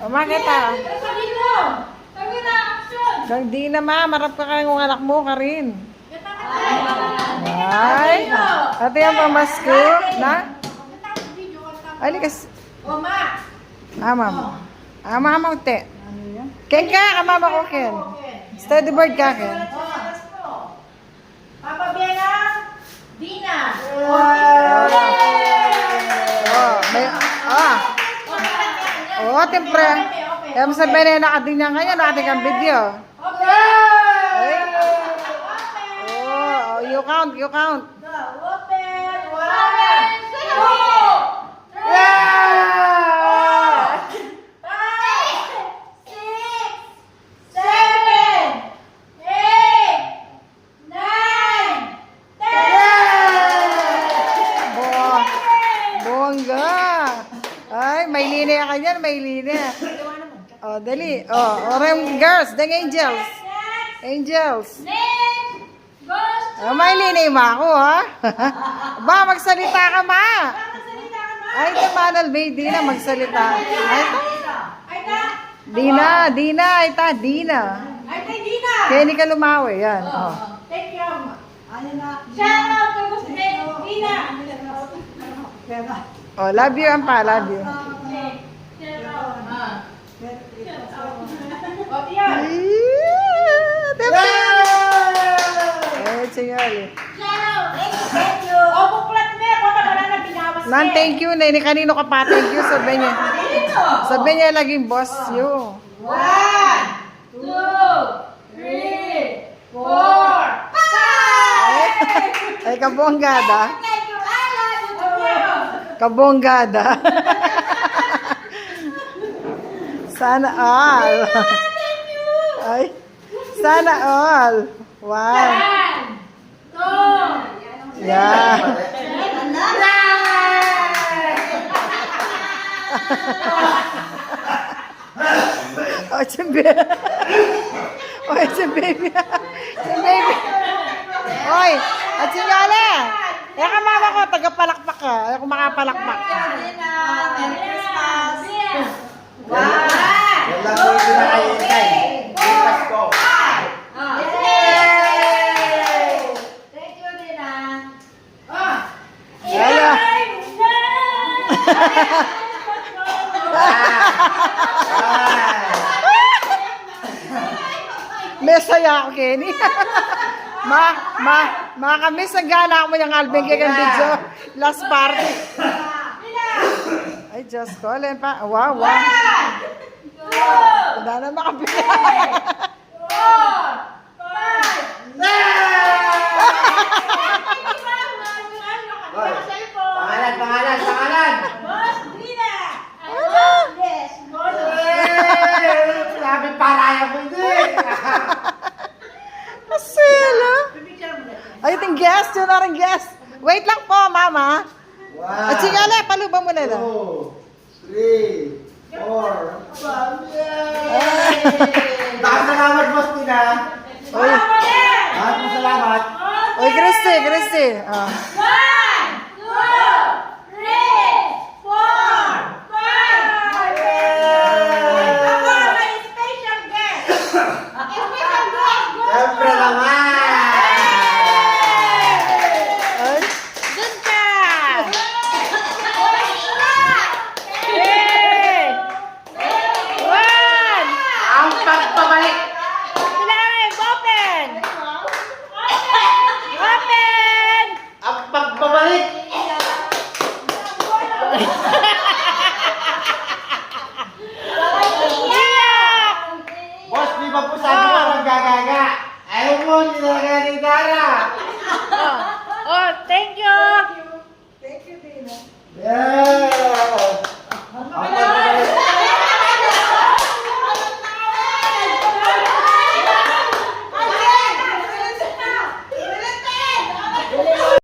Umakita. Sabi mo! Sabi na, action! Hindi na ma, marap ka kayong anak mo ka rin. Ay, ate yung pamasko. Na? Ay, likas. O, ma! Mama. Mama, te. Ken ka, mama ko, Ken. Steady bird ka, Ken. Papa Biena, Dina. Oh, may, oh, tempre. Kaya mo sabihin na nakadin niya ngayon, ating ang video. Ay. Oh, you count, you count. Open. One, two. Yeah! 5, 6, 7, 8, 9, 10. Bongga. Ay, may linya ka dyan, may linya. Oh, dali. Oh, orang girls, dang angels. Angels. Name goes to... Oh, may linya mo ako, ha? Ba, magsalita ka, ma. Ay, ito, Manal Bay, Dina, magsalita. Ay, ito. Ay, na. Dina, Dina, ito, Dina. Ay, kay Dina. Kenny ka lumawi, yan. Oh. Thank you. Shout out to Gusto Dina. Oh, love you, Ampa, love you. Shout out. O, tiyan. Eh, singali. Shout out. Thank you. O, buklat na. Kung wala na binawas Nan, thank you, Nene. Kanino ka pa? Thank you. Sabi niya. Dito. Sabi niya laging boss you. 1, 2, 3, 4, 5. Ay, kabonggada. Thank you. I love you. Kabonggada. Sana all. Thank you. Ay, sana all. Wow. 1, 2, Yeah. Oh, it's a baby. Oh, it's a baby. It's a baby. Oy, at sinala. Kaya ka mama ko, taga-palakpak ka. Ako makapalakpak. Merry Christmas. Wala ko yung pinakaintay. Bukas ko. Thank you, Dina. Wala. Mesaya ako, Kenny. Makakamiss ang gana mo yung Alvin kaya ng video. Last party. Ay, just call pa. Wow, wow. Wala na makapila.